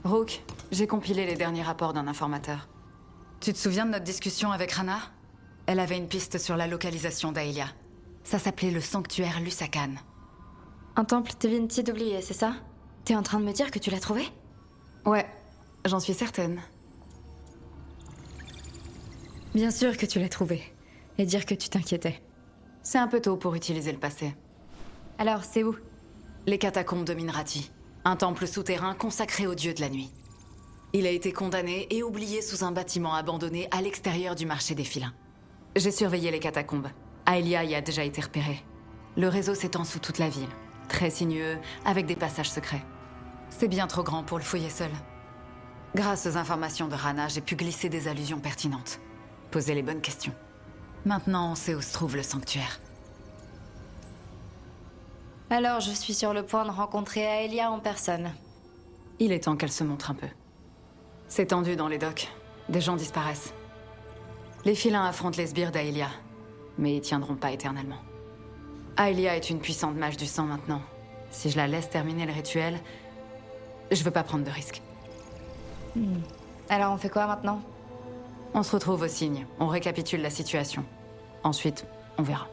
Rook, j'ai compilé les derniers rapports d'un informateur. Tu te souviens de notre discussion avec Rana? Elle avait une piste sur la localisation d'Aelia. Ça s'appelait le sanctuaire Lusakan. Un temple Divinity d'oublié, c'est ça? T'es en train de me dire que tu l'as trouvé? Ouais, j'en suis certaine. Bien sûr que tu l'as trouvé. Et dire que tu t'inquiétais. C'est un peu tôt pour utiliser le passé. Alors, c'est où? Les catacombes de Minrati. Un temple souterrain consacré aux dieux de la nuit. Il a été condamné et oublié sous un bâtiment abandonné à l'extérieur du marché des Filins. J'ai surveillé les catacombes. Aelia y a déjà été repérée. Le réseau s'étend sous toute la ville. Très sinueux, avec des passages secrets. C'est bien trop grand pour le fouiller seul. Grâce aux informations de Rana, j'ai pu glisser des allusions pertinentes. Poser les bonnes questions. Maintenant, on sait où se trouve le sanctuaire. Alors, je suis sur le point de rencontrer Aelia en personne. Il est temps qu'elle se montre un peu. C'est tendu dans les docks. Des gens disparaissent. Les Filins affrontent les sbires d'Aelia, mais ils tiendront pas éternellement. Aelia est une puissante mage du sang maintenant. Si je la laisse terminer le rituel, je veux pas prendre de risques. Alors, on fait quoi maintenant? On se retrouve au signe, on récapitule la situation. Ensuite, on verra.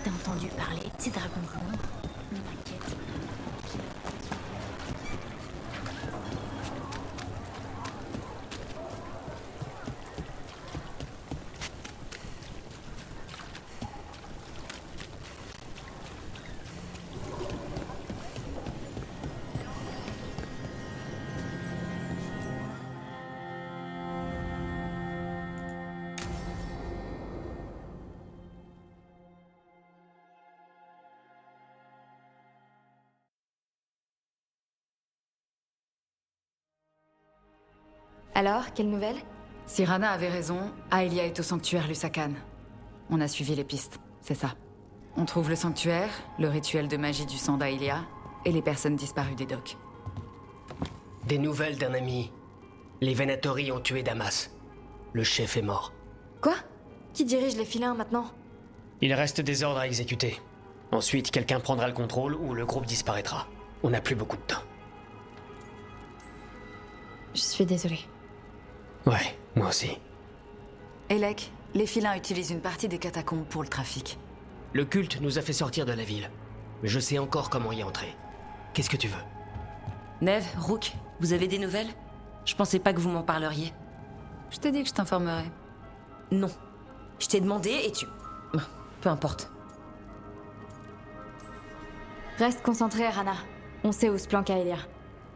T'as entendu parler de ces dragons blancs? M'inquiète. Alors, quelle nouvelle? Si Rana avait raison, Aelia est au sanctuaire Lusakan. On a suivi les pistes, c'est ça. On trouve le sanctuaire, le rituel de magie du sang d'Aelia, et les personnes disparues des docks. Des nouvelles d'un ami. Les Venatori ont tué Damas. Le chef est mort. Quoi? Qui dirige les Filins maintenant? Il reste des ordres à exécuter. Ensuite, quelqu'un prendra le contrôle ou le groupe disparaîtra. On n'a plus beaucoup de temps. Je suis désolée. Ouais, moi aussi. Elec, les Filins utilisent une partie des catacombes pour le trafic. Le culte nous a fait sortir de la ville. Mais je sais encore comment y entrer. Qu'est-ce que tu veux? Neve, Rook, vous avez des nouvelles? Je pensais pas que vous m'en parleriez. Je t'ai dit que je t'informerais. Non. Je t'ai demandé et tu... Peu importe. Reste concentré, Rana. On sait où se planque Aelia.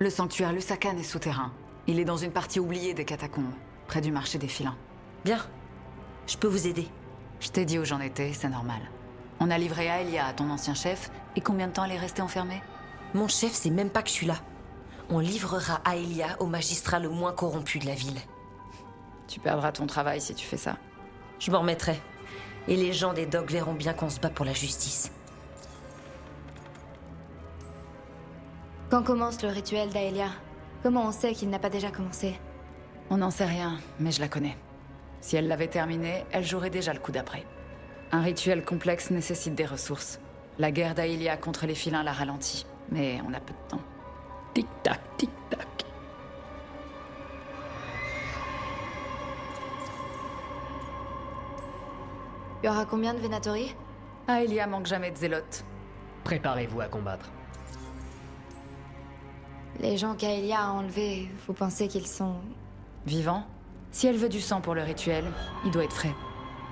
Le sanctuaire Lusakan est souterrain. Il est dans une partie oubliée des catacombes, près du marché des Filins. Bien. Je peux vous aider. Je t'ai dit où j'en étais, c'est normal. On a livré Aelia à ton ancien chef, et combien de temps elle est restée enfermée? Mon chef sait même pas que je suis là. On livrera Aelia au magistrat le moins corrompu de la ville. Tu perdras ton travail si tu fais ça. Je m'en remettrai. Et les gens des docks verront bien qu'on se bat pour la justice. Quand commence le rituel d'Aelia? Comment on sait qu'il n'a pas déjà commencé? On n'en sait rien, mais je la connais. Si elle l'avait terminé, elle jouerait déjà le coup d'après. Un rituel complexe nécessite des ressources. La guerre d'Aelia contre les Filins l'a ralenti, mais on a peu de temps. Tic-tac, Il y aura combien de Venatori? Aelia manque jamais de zélotes. Préparez-vous à combattre. Les gens qu'Aelia a enlevés, vous pensez qu'ils sont... Vivants? Si elle veut du sang pour le rituel, il doit être frais.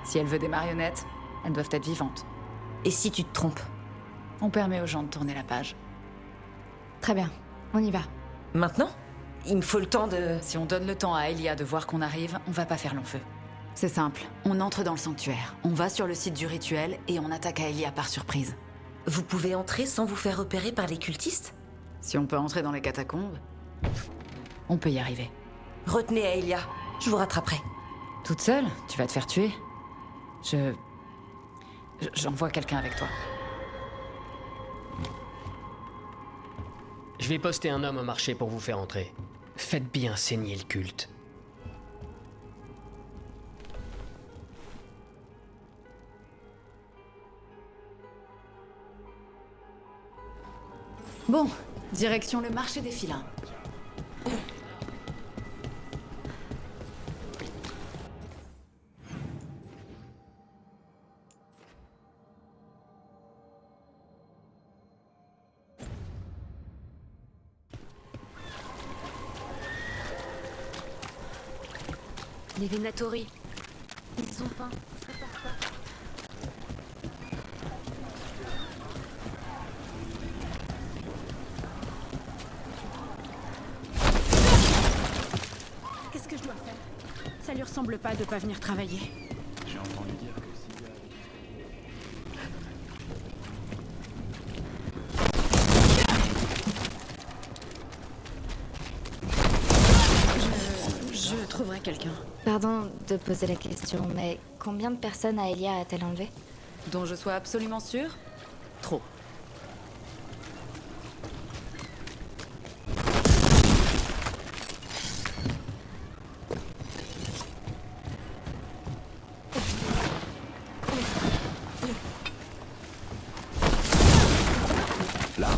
Si elle veut des marionnettes, elles doivent être vivantes. Et si tu te trompes? On permet aux gens de tourner la page. Très bien, on y va. Maintenant? Il me faut le temps de... Si on donne le temps à Aelia de voir qu'on arrive, on va pas faire long feu. C'est simple, on entre dans le sanctuaire, on va sur le site du rituel et on attaque Aelia par surprise. Vous pouvez entrer sans vous faire repérer par les cultistes? Si on peut entrer dans les catacombes, on peut y arriver. Retenez Aelia, je vous rattraperai. Toute seule? Tu vas te faire tuer? J'envoie quelqu'un avec toi. Je vais poster un homme au marché pour vous faire entrer. Faites bien saigner le culte. Bon, direction le marché des filins. Les Venatori, ils sont peints. Qu'est-ce que je dois faire? Ça lui ressemble pas de pas venir travailler. J'ai entendu dire que si... Je trouverai quelqu'un. Pardon de poser la question, mais combien de personnes Aelia a-t-elle enlevé? Dont je sois absolument sûre? Trop. Là,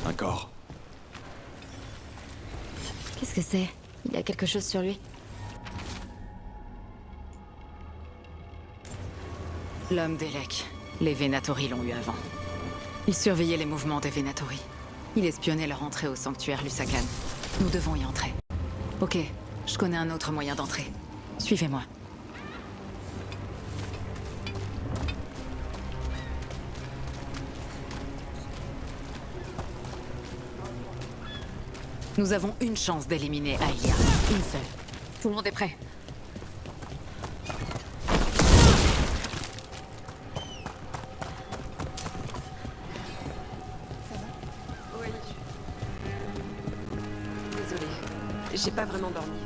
un corps. Qu'est-ce que c'est? Il y a quelque chose sur lui? L'homme d'Elec. Les Venatori l'ont eu avant. Il surveillait les mouvements des Venatori. Il espionnait leur entrée au sanctuaire Lusakan. Nous devons y entrer. Ok, je connais un autre moyen d'entrer. Suivez-moi. Nous avons une chance d'éliminer Aelia. Une seule. Tout le monde est prêt. Désolée, j'ai pas vraiment dormi.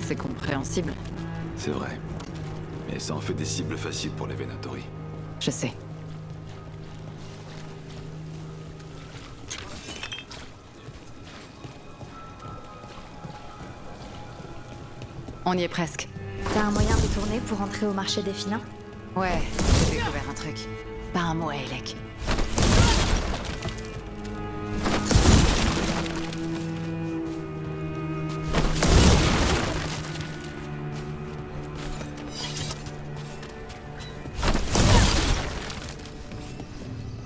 C'est compréhensible. C'est vrai. Mais ça en fait des cibles faciles pour les Venatori. Je sais. On y est presque. T'as un moyen de tourner pour entrer au marché des filins? Ouais, j'ai découvert un truc. Pas un mot à Elec.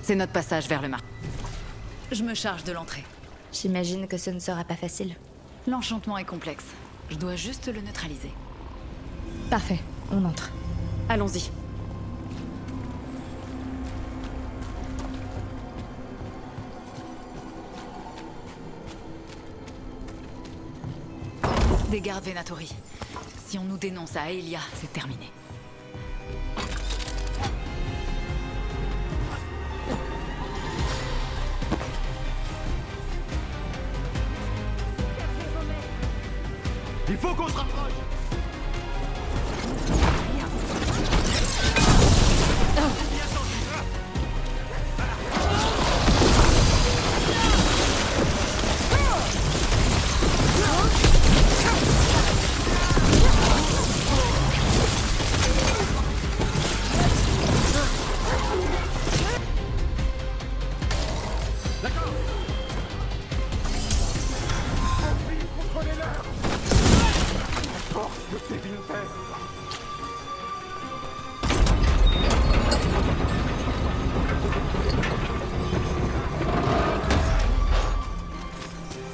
C'est notre passage vers le marché. Je me charge de l'entrée. J'imagine que ce ne sera pas facile. L'enchantement est complexe. Je dois juste le neutraliser. Parfait, on entre. Allons-y. Des gardes Venatori. Si on nous dénonce à Aelia, c'est terminé. Il faut qu'on se rapproche!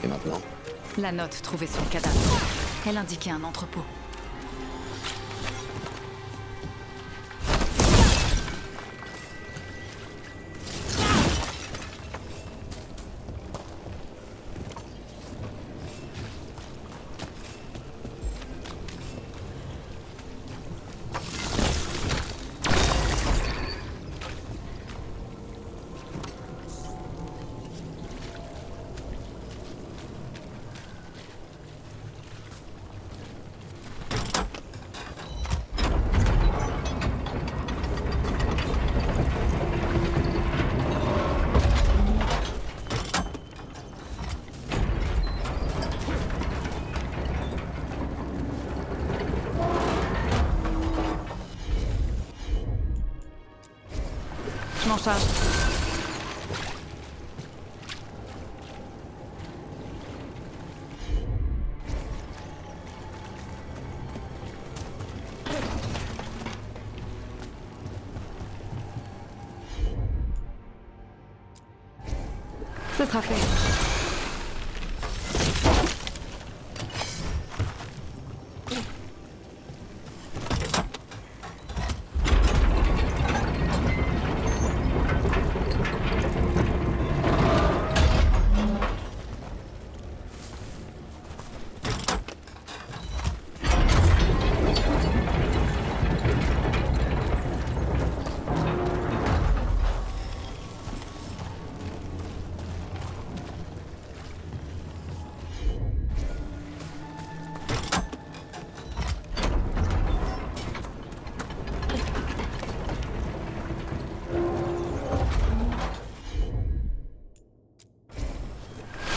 Et maintenant? La note trouvée sur le cadavre. Elle indiquait un entrepôt. Je m'en charge. Ce sera fait.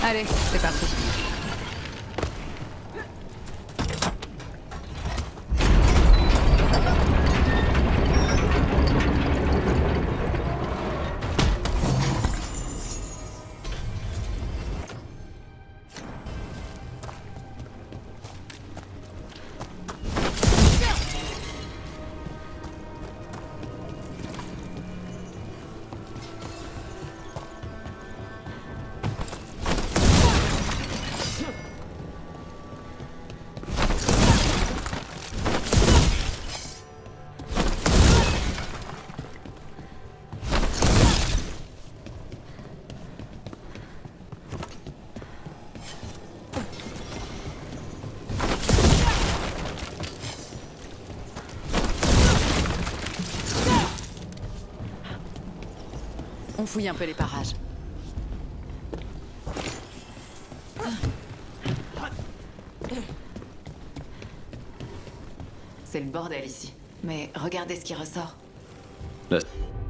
Allez, c'est parti. On fouille un peu les parages. C'est le bordel ici. Mais regardez ce qui ressort. La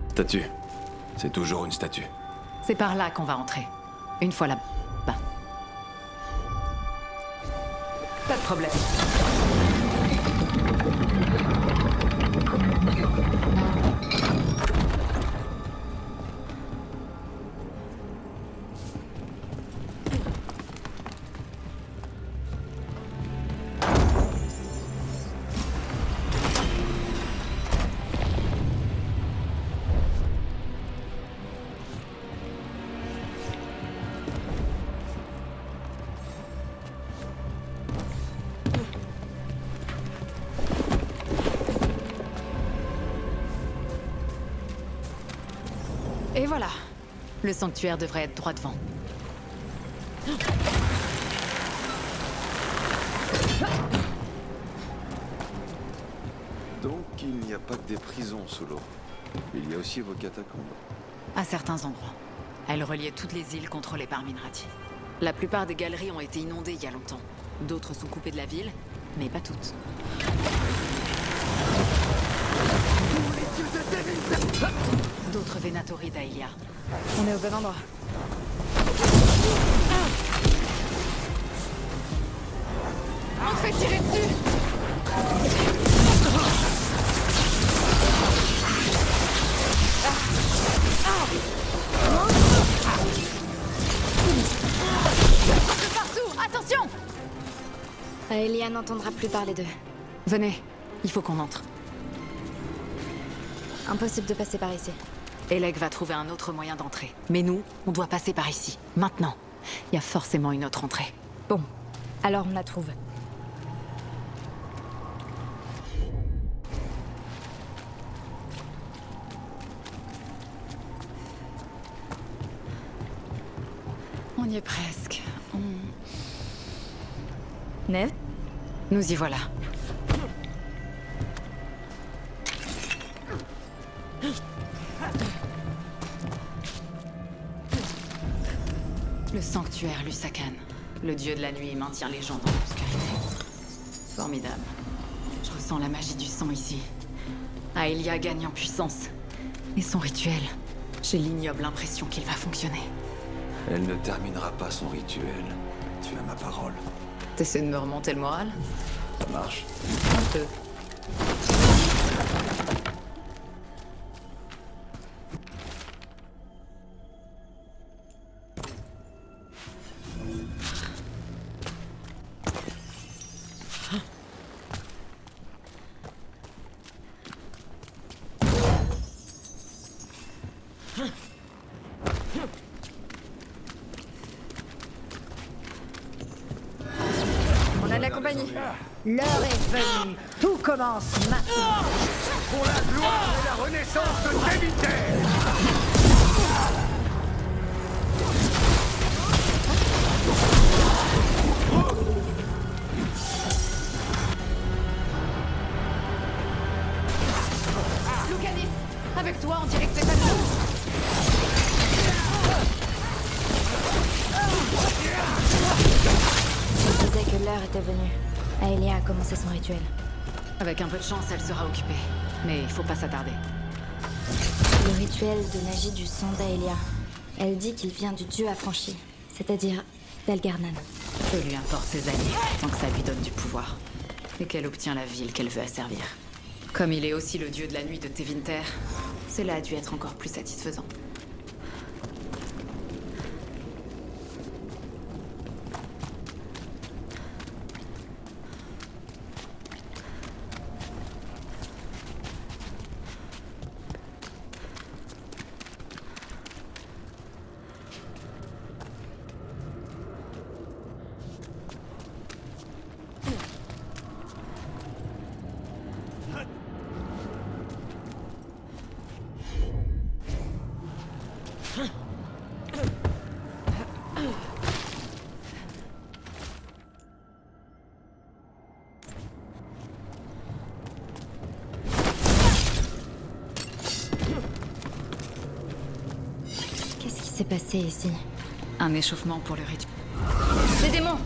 statue. C'est toujours une statue. C'est par là qu'on va entrer. Une fois là-bas. Pas de problème. Et voilà. Le sanctuaire devrait être droit devant. Donc il n'y a pas que des prisons sous l'eau. Il y a aussi vos catacombes. À certains endroits. Elles reliaient toutes les îles contrôlées par Minrati. La plupart des galeries ont été inondées il y a longtemps. D'autres sont coupées de la ville, mais pas toutes. D'autres Venatori d'Aelia. On est au bon endroit. On se fait tirer dessus! De partout! Attention! Aelia n'entendra plus parler d'eux. Venez, il faut qu'on entre. Impossible de passer par ici. Elec va trouver un autre moyen d'entrer. Mais nous, on doit passer par ici, maintenant. Il y a forcément une autre entrée. Bon, alors on la trouve. On y est presque. Neve? Nous y voilà. Le sanctuaire Lusakan. Le dieu de la nuit maintient les gens dans l'obscurité. Formidable. Je ressens la magie du sang ici. Aelia gagne en puissance. Et son rituel, j'ai l'ignoble impression qu'il va fonctionner. Elle ne terminera pas son rituel. Tu as ma parole. T'essaies de me remonter le moral? Ça marche. Un peu. On a de la compagnie. L'heure est venue. Tout commence maintenant. Pour la gloire et la renaissance de Déviter! Lucanis, avec toi, on dirait que c'est à nous. Je disais que l'heure était venue. Aelia a commencé son rituel. Avec un peu de chance, elle sera occupée. Mais il faut pas s'attarder. Le rituel de magie du sang d'Aelia. Elle dit qu'il vient du dieu affranchi, c'est-à-dire d'Elgarnan. Peu lui importe ses alliés, tant que ça lui donne du pouvoir. Et qu'elle obtient la ville qu'elle veut asservir. Comme il est aussi le dieu de la nuit de Tevinter, cela a dû être encore plus satisfaisant. Qu'est-ce qui s'est passé ici? Un échauffement pour le rituel. Des démons!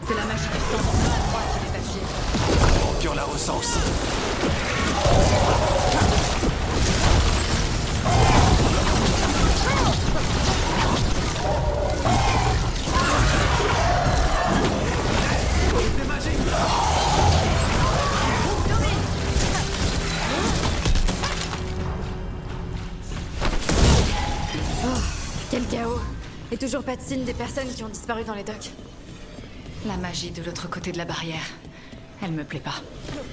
C'est la magie du sang dans le endroit qui les attire. L'Empire la ressent aussi. Quel chaos! Et toujours pas de signe des personnes qui ont disparu dans les docks. La magie de l'autre côté de la barrière. Elle me plaît pas.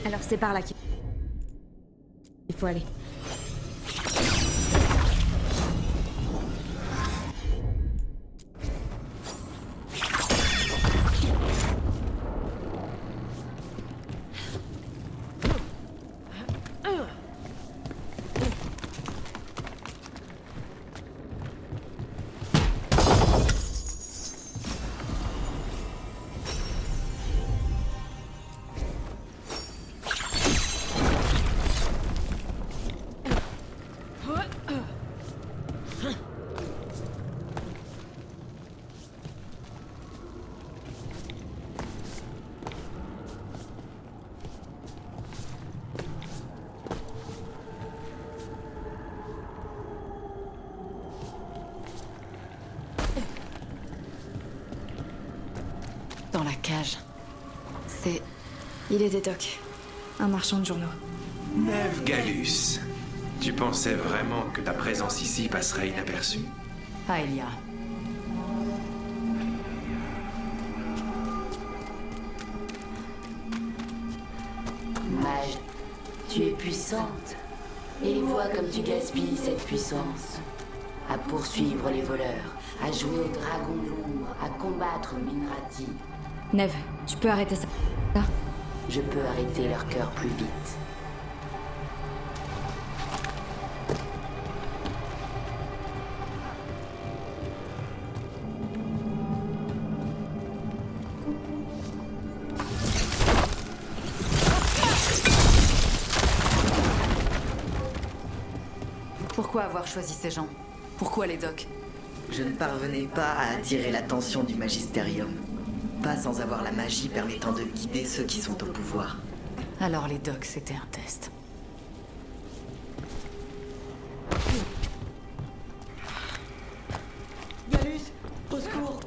Alors c'est par là qu'il faut aller. Dans la cage. C'est... Il est des docks. Un marchand de journaux. Neve Gallus, tu pensais vraiment que ta présence ici passerait inaperçue? Aelia. Mage, tu es puissante. Et vois comme tu gaspilles cette puissance. À poursuivre les voleurs, à jouer au dragon de l'ombre, à combattre Minrati. Neve, tu peux arrêter ça. Je peux arrêter leur cœur plus vite. Pourquoi avoir choisi ces gens? Pourquoi les docs? Je ne parvenais pas à attirer l'attention du Magisterium. Pas sans avoir la magie permettant de guider ceux qui sont au pouvoir. Alors les docs, c'était un test. Galus, au secours!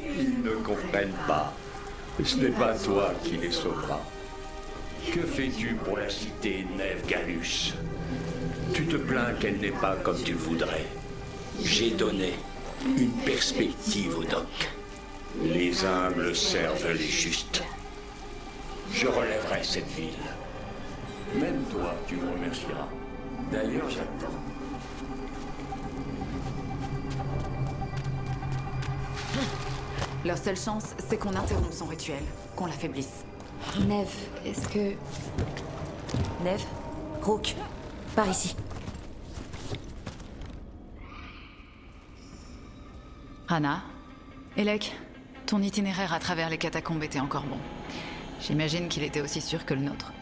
Ils ne comprennent pas. Ce n'est pas toi qui les sauveras. Que fais-tu pour la cité Neve Galus? Tu te plains qu'elle n'est pas comme tu le voudrais. J'ai donné une perspective aux docs. Les humbles servent les justes. Je relèverai cette ville. Même toi, tu me remercieras. D'ailleurs, j'attends. Leur seule chance, c'est qu'on interrompe son rituel, qu'on l'affaiblisse. Neve, est-ce que... Neve, Rook, par ici. Hana, Elec, ton itinéraire à travers les catacombes était encore bon. J'imagine qu'il était aussi sûr que le nôtre.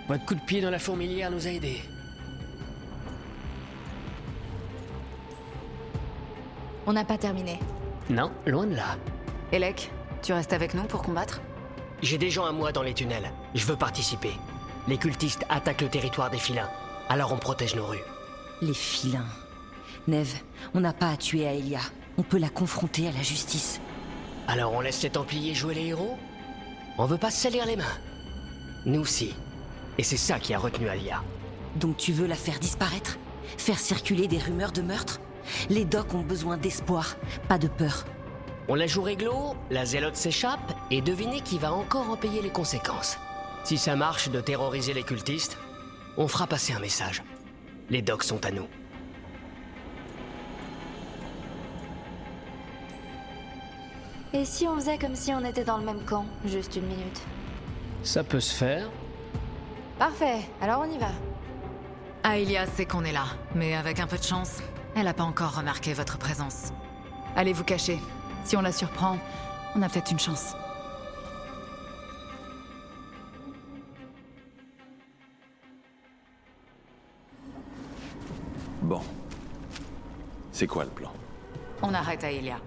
Votre coup de pied dans la fourmilière nous a aidés. On n'a pas terminé. Non, loin de là. Elec, tu restes avec nous pour combattre? J'ai des gens à moi dans les tunnels. Je veux participer. Les cultistes attaquent le territoire des Filins. Alors on protège nos rues. Les Filins. Neve, on n'a pas à tuer Aelia. On peut la confronter à la justice. Alors on laisse les Templiers jouer les héros? On veut pas se salir les mains. Nous aussi. Et c'est ça qui a retenu Alia. Donc tu veux la faire disparaître? Faire circuler des rumeurs de meurtre? Les docs ont besoin d'espoir, pas de peur. On la joue réglo, la zélote s'échappe, et devinez qui va encore en payer les conséquences. Si ça marche de terroriser les cultistes, on fera passer un message. Les docs sont à nous. Et si on faisait comme si on était dans le même camp? Juste une minute. Ça peut se faire. Parfait, alors on y va. Aelia sait qu'on est là, mais avec un peu de chance, elle n'a pas encore remarqué votre présence. Allez vous cacher. Si on la surprend, on a peut-être une chance. Bon. C'est quoi le plan? On arrête Aelia.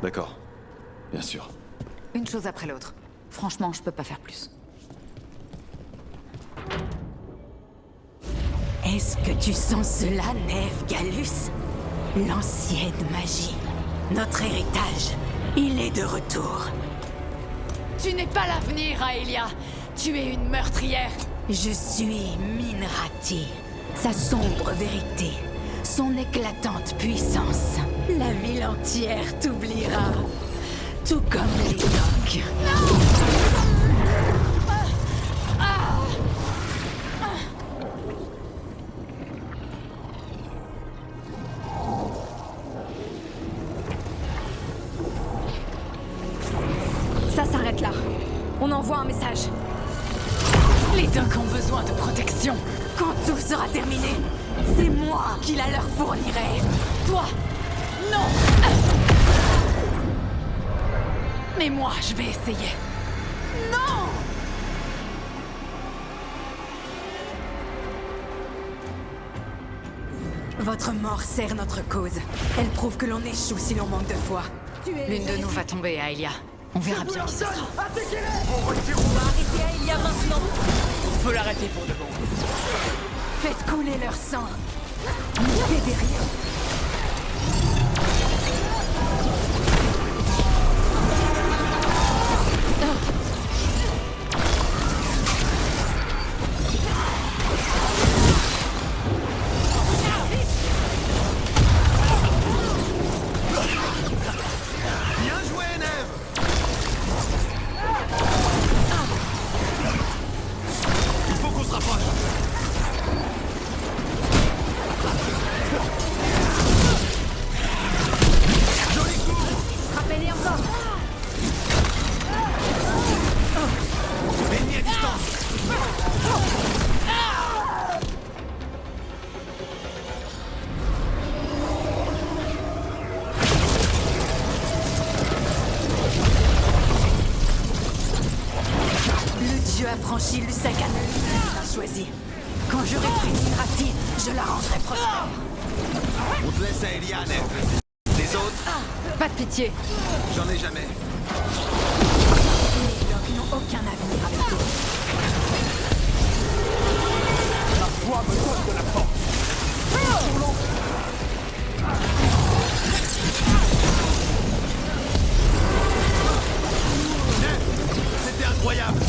D'accord. Bien sûr. Une chose après l'autre. Franchement, je peux pas faire plus. Est-ce que tu sens cela, Neve Galus? L'ancienne magie. Notre héritage. Il est de retour. Tu n'es pas l'avenir, Aelia. Tu es une meurtrière. Je suis Minrati. Sa sombre vérité. Son éclatante puissance. La ville entière t'oubliera. Tout comme les docs. Ça s'arrête là. On envoie un message. Les docs ont besoin de protection. Quand tout sera terminé, c'est moi qui la leur fournirai. Toi, non. Mais moi, je vais essayer. Non! Votre mort sert notre cause. Elle prouve que l'on échoue si l'on manque de foi. L'une de nous va tomber, Aelia. On verra bien qui ce sera. On va arrêter Aelia maintenant. On peut l'arrêter pour de bon. Faites couler leur sang. Ne cédez rien. affranchi Lusagan a choisi. Quand j'aurai pris Minrati, je la rendrai prospère. On te laisse à Elia, Nef. Les autres, Pas de pitié. j'en ai jamais. Les Dogs n'ont aucun avenir avec toi. C'était incroyable.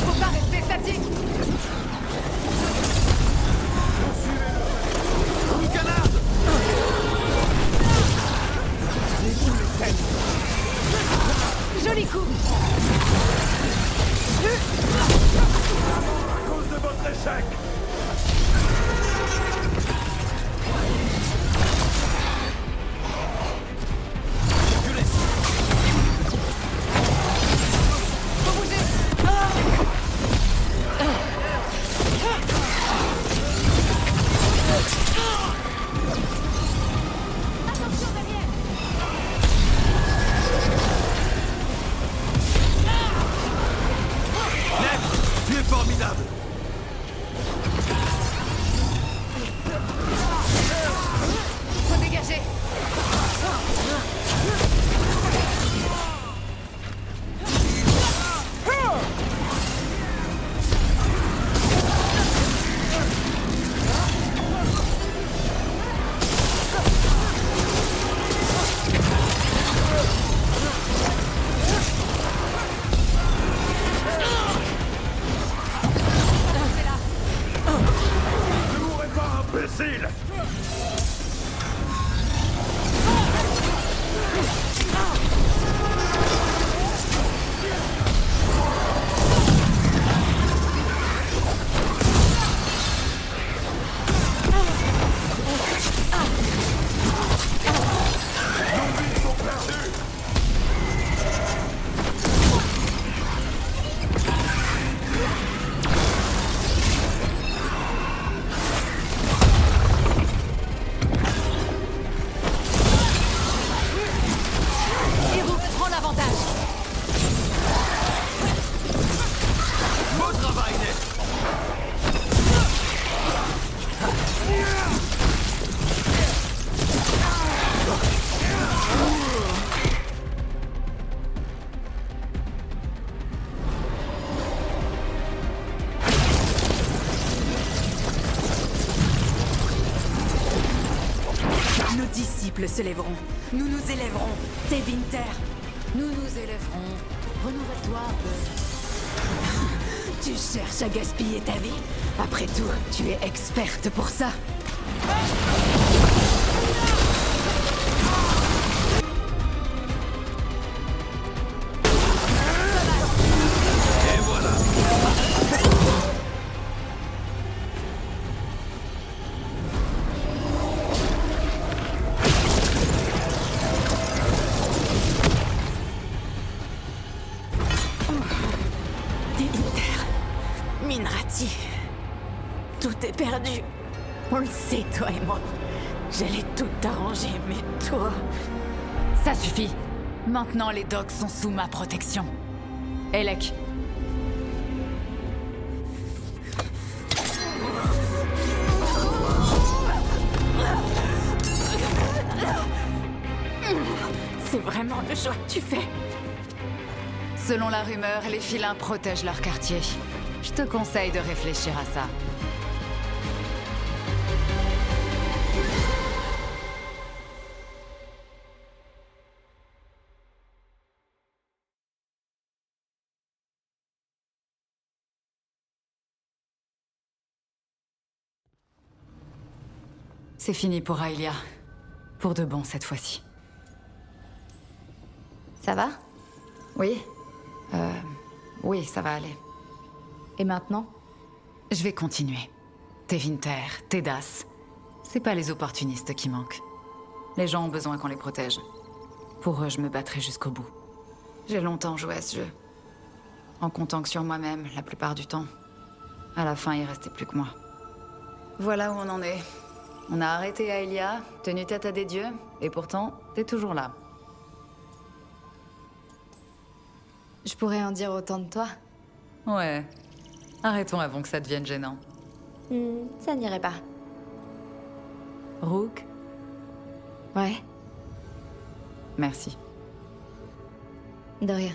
Faut pas rester statique. Une canarde. Joli coup. À cause de votre échec. Nef, tu es formidable. Faut dégager. Ne mourrez pas, imbécile. Héros prend l'avantage. Beau travail, Nef. Nos disciples se lèveront. Nous nous élèverons. Tevinter. Nous nous élèverons. Renouvelle-toi. Tu cherches à gaspiller ta vie? Après tout, tu es experte pour ça. Et voilà. Tevinter. Minrati. Tout est perdu. On le sait, toi et moi. J'allais tout arranger, mais toi... Ça suffit. Maintenant, les Dogs sont sous ma protection. Elec. C'est vraiment le choix que tu fais. Selon la rumeur, les Filins protègent leur quartier. Je te conseille de réfléchir à ça. C'est fini pour Aelia. Pour de bon cette fois-ci. Ça va? Oui Oui, ça va aller. Et maintenant? Je vais continuer. Tevinter, Tedas. C'est pas les opportunistes qui manquent. Les gens ont besoin qu'on les protège. Pour eux, je me battrai jusqu'au bout. J'ai longtemps joué à ce jeu. En comptant que sur moi-même, la plupart du temps. À la fin, il restait plus que moi. Voilà où on en est. On a arrêté Aelia, tenu tête à des dieux, et pourtant, t'es toujours là. Je pourrais en dire autant de toi. Ouais. Arrêtons avant que ça devienne gênant. Ça n'irait pas. Rook, Ouais, merci. de rien.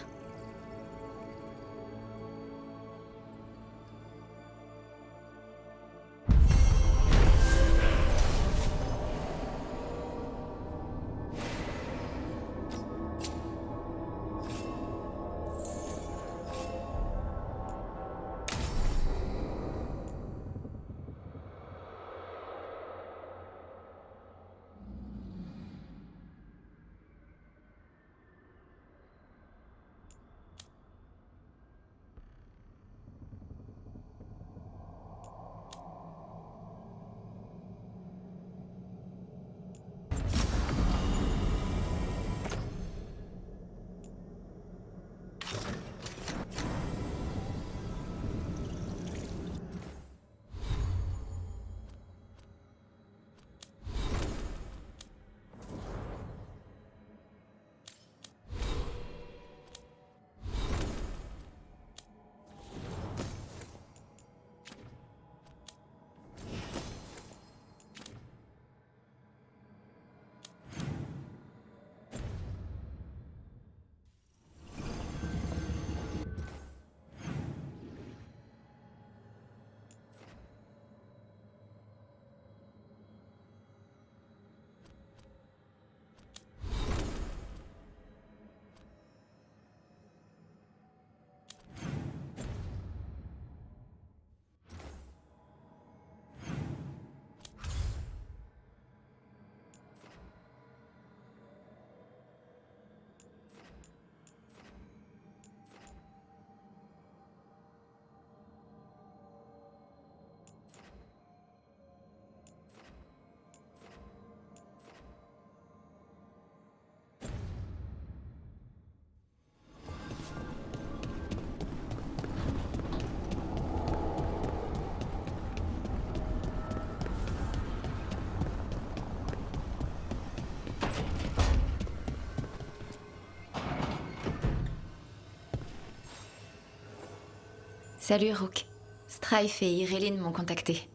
Salut Rook. Strife et Iréline m'ont contacté.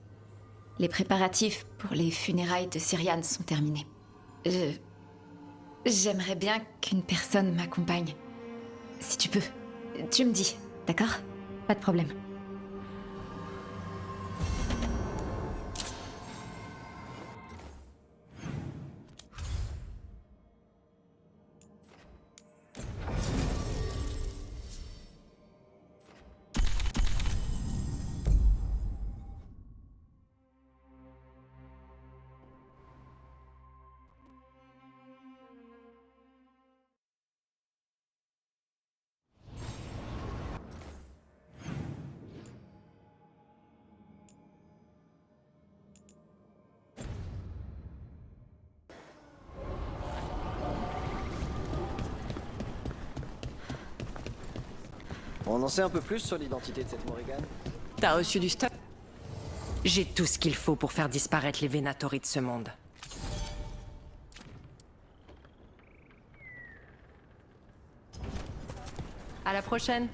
Les préparatifs pour les funérailles de Cyrian sont terminés. J'aimerais bien qu'une personne m'accompagne. Si tu peux, tu me dis, d'accord? Pas de problème. On en sait un peu plus sur l'identité de cette Morrigan? T'as reçu du stock? J'ai tout ce qu'il faut pour faire disparaître les Venatori de ce monde. À la prochaine.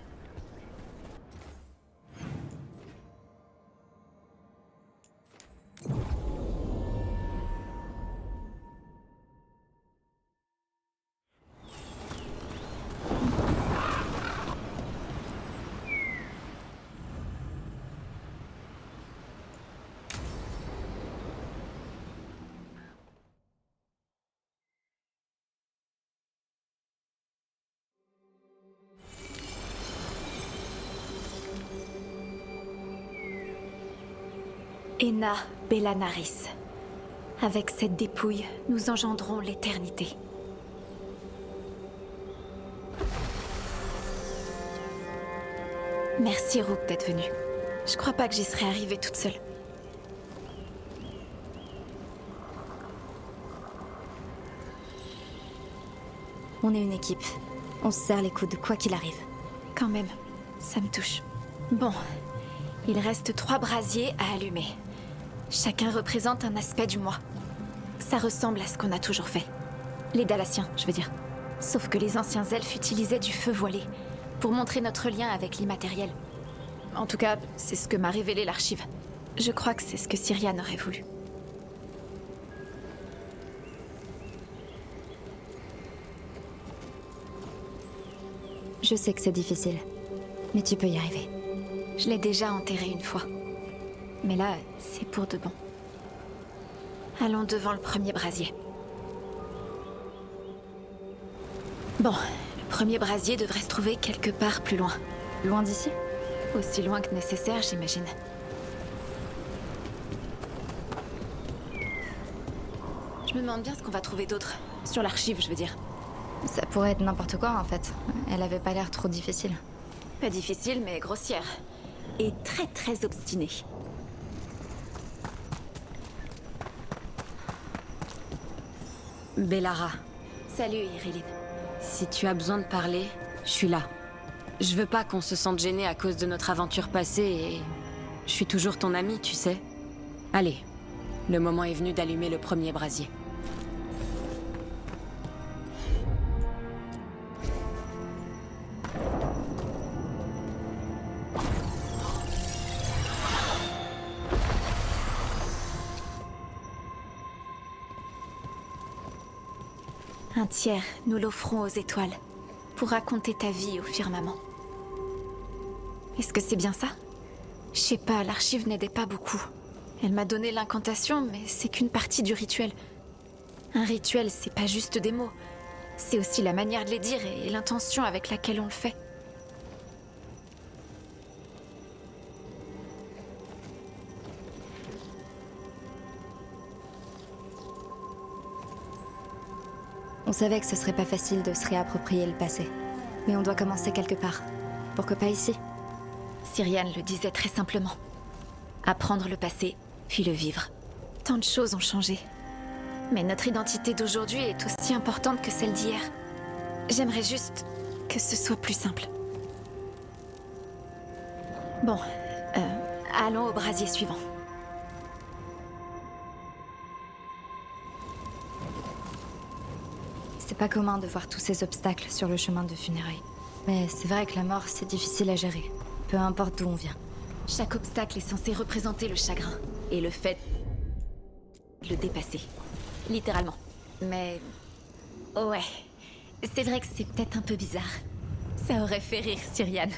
Ena Bellanaris. Avec cette dépouille, nous engendrons l'éternité. Merci Rook d'être venu. Je crois pas que j'y serais arrivée toute seule. On est une équipe. On se serre les coudes quoi qu'il arrive. Quand même, ça me touche. Bon, il reste 3 brasiers à allumer. Chacun représente un aspect du moi. Ça ressemble à ce qu'on a toujours fait. Les Dalassiens, je veux dire. Sauf que les anciens elfes utilisaient du feu voilé pour montrer notre lien avec l'immatériel. En tout cas, c'est ce que m'a révélé l'archive. Je crois que c'est ce que Cyrian aurait voulu. Je sais que c'est difficile, mais tu peux y arriver. Je l'ai déjà enterré une fois. Mais là, c'est pour de bon. Allons devant le premier brasier. Bon, le premier brasier devrait se trouver quelque part plus loin. Loin d'ici? Aussi loin que nécessaire, j'imagine. Je me demande bien ce qu'on va trouver d'autre. Sur l'archive, je veux dire. Ça pourrait être n'importe quoi, en fait. Elle avait pas l'air trop difficile. Pas difficile, mais grossière. Et très très obstinée. Bellara. Salut, Irilyn. Si tu as besoin de parler, je suis là. Je veux pas qu'on se sente gêné à cause de notre aventure passée et... Je suis toujours ton amie, tu sais. Allez, le moment est venu d'allumer le premier brasier. Un tiers, nous l'offrons aux étoiles, pour raconter ta vie au firmament. Est-ce que c'est bien ça? Je sais pas, l'archive n'aidait pas beaucoup. Elle m'a donné l'incantation, mais c'est qu'une partie du rituel. Un rituel, c'est pas juste des mots. C'est aussi la manière de les dire et l'intention avec laquelle on le fait. On savait que ce serait pas facile de se réapproprier le passé. Mais on doit commencer quelque part. Pourquoi pas ici? Cyrian le disait très simplement. Apprendre le passé, puis le vivre. Tant de choses ont changé. Mais notre identité d'aujourd'hui est aussi importante que celle d'hier. J'aimerais juste que ce soit plus simple. Bon, allons au brasier suivant. C'est pas commun de voir tous ces obstacles sur le chemin de funérailles. Mais c'est vrai que la mort, c'est difficile à gérer. Peu importe d'où on vient. Chaque obstacle est censé représenter le chagrin. Et le fait de le dépasser. Littéralement. Mais... ouais. C'est vrai que c'est peut-être un peu bizarre. Ça aurait fait rire Cyrian.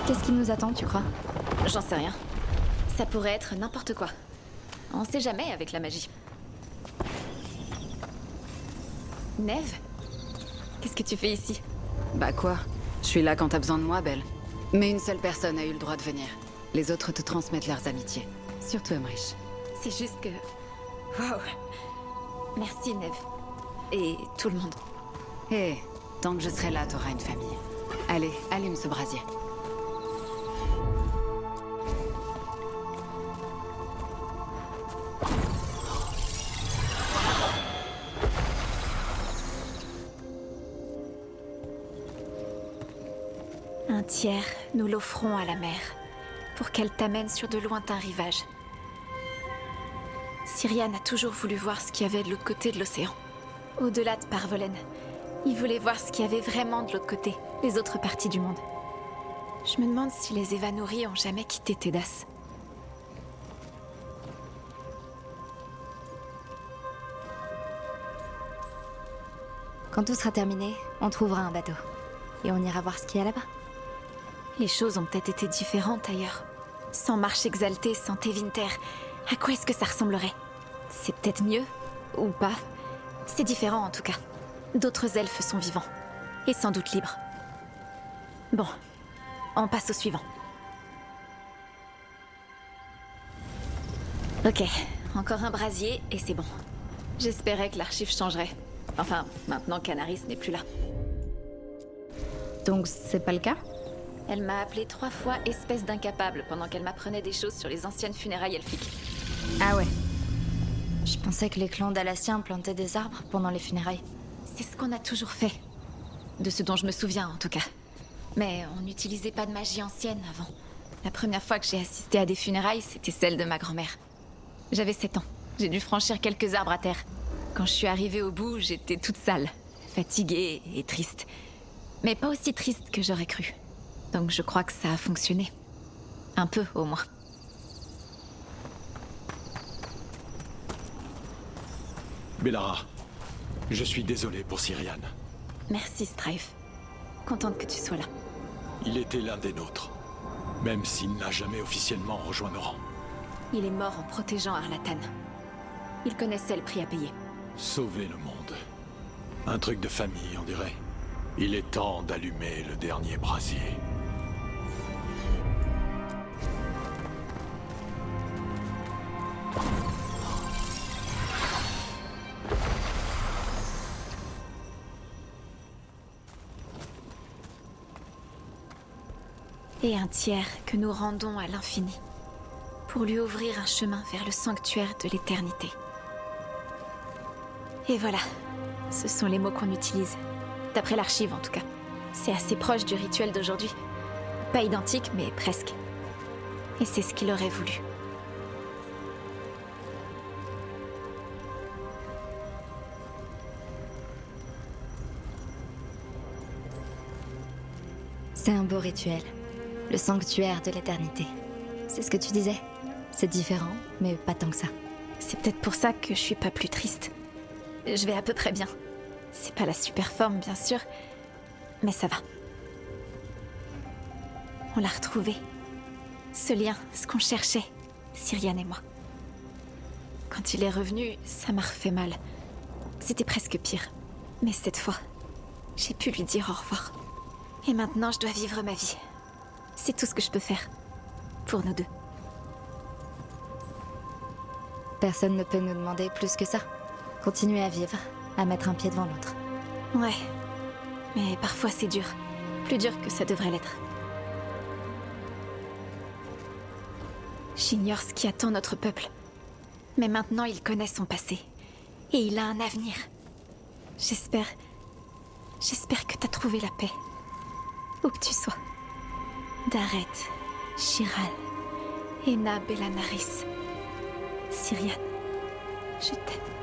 Qu'est-ce qui nous attend, tu crois? J'en sais rien. Ça pourrait être n'importe quoi. On sait jamais avec la magie. Neve? Qu'est-ce que tu fais ici? Bah quoi? Je suis là quand t'as besoin de moi, Belle. Mais une seule personne a eu le droit de venir. Les autres te transmettent leurs amitiés. Surtout Emmerich. C'est juste que... Wow. Merci, Neve. Et tout le monde. Hé, tant que je serai là, t'auras une famille. Allez, allume ce brasier. Un tiers, nous l'offrons à la mer, pour qu'elle t'amène sur de lointains rivages. Cyrian a toujours voulu voir ce qu'il y avait de l'autre côté de l'océan. Au-delà de Parvolen, il voulait voir ce qu'il y avait vraiment de l'autre côté, les autres parties du monde. Je me demande si les Evanori ont jamais quitté Tedas. Quand tout sera terminé, on trouvera un bateau. Et on ira voir ce qu'il y a là-bas. Les choses ont peut-être été différentes ailleurs. Sans Marche Exaltée, sans Tevinter, à quoi est-ce que ça ressemblerait? C'est peut-être mieux, ou pas. C'est différent en tout cas. D'autres elfes sont vivants. Et sans doute libres. Bon, on passe au suivant. Ok, encore un brasier et c'est bon. J'espérais que l'archive changerait. Enfin, maintenant qu'Anaris n'est plus là. Donc c'est pas le cas? Elle m'a appelé 3 fois espèce d'incapable pendant qu'elle m'apprenait des choses sur les anciennes funérailles elfiques. Ah ouais. Je pensais que les clans d'Alassiens plantaient des arbres pendant les funérailles. C'est ce qu'on a toujours fait. De ce dont je me souviens en tout cas. Mais on n'utilisait pas de magie ancienne avant. La première fois que j'ai assisté à des funérailles, c'était celle de ma grand-mère. J'avais 7 ans. J'ai dû franchir quelques arbres à terre. Quand je suis arrivée au bout, j'étais toute sale, fatiguée et triste. Mais pas aussi triste que j'aurais cru. Donc je crois que ça a fonctionné. Un peu, au moins. Bellara, je suis désolé pour Cyrian. Merci, Strife. Contente que tu sois là. Il était l'un des nôtres, même s'il n'a jamais officiellement rejoint nos rangs. Il est mort en protégeant Arlathan. Il connaissait le prix à payer. Sauver le monde. Un truc de famille, on dirait. Il est temps d'allumer le dernier brasier. Et un tiers que nous rendons à l'infini, pour lui ouvrir un chemin vers le sanctuaire de l'éternité. Et voilà, ce sont les mots qu'on utilise, d'après l'archive en tout cas. C'est assez proche du rituel d'aujourd'hui. Pas identique, mais presque. Et c'est ce qu'il aurait voulu. C'est un beau rituel. Le sanctuaire de l'éternité. C'est ce que tu disais. C'est différent, mais pas tant que ça. C'est peut-être pour ça que je suis pas plus triste. Je vais à peu près bien. C'est pas la super forme, bien sûr, mais ça va. On l'a retrouvé. Ce lien, ce qu'on cherchait, Cyrian et moi. Quand il est revenu, ça m'a refait mal. C'était presque pire. Mais cette fois, j'ai pu lui dire au revoir. Et maintenant, je dois vivre ma vie. C'est tout ce que je peux faire. Pour nous deux. Personne ne peut nous demander plus que ça. Continuer à vivre, à mettre un pied devant l'autre. Ouais. Mais parfois c'est dur. Plus dur que ça devrait l'être. J'ignore ce qui attend notre peuple. Mais maintenant il connaît son passé. Et il a un avenir. J'espère que t'as trouvé la paix. Où que tu sois. Daret, Chiral, Ena Bellanaris, Cyrian, je t'aime.